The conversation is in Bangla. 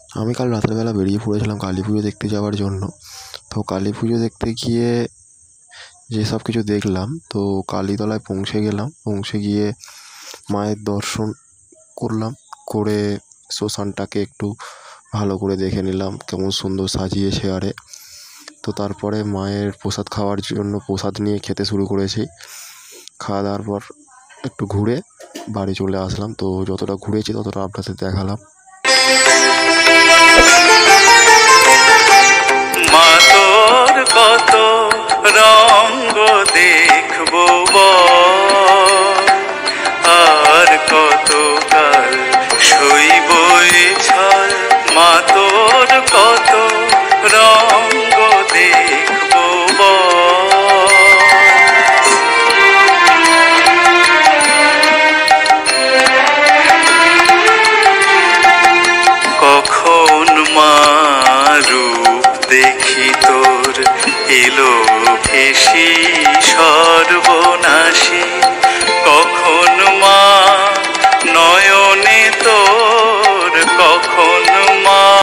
আমি কাল রাতের বেলা বেরিয়ে পড়েছিলাম কালী পুজো দেখতে যাওয়ার জন্য। তো কালী পুজো দেখতে গিয়ে যেসব কিছু দেখলাম, তো কালীতলায় পৌঁছে গেলাম। পৌঁছে গিয়ে মায়ের দর্শন করলাম, করে শ্মশানটাকে একটু ভালো করে দেখে নিলাম কেমন সুন্দর সাজিয়েছে আরে। তো তারপরে মায়ের প্রসাদ খাওয়ার জন্য প্রসাদ নিয়ে খেতে শুরু করেছি। খাওয়া দাওয়ার পর একটু ঘুরে বাড়ি চলে আসলাম। তো যতটা ঘুরেছি ততটা আপনাদের দেখালাম। মা তোর কত রঙ্গ দেখবো আর কত কাল সইব ছাল। মা তোর কত রঙ্গ দেখবো কখন মা রূপ দেখি তোর এলো ভেসে।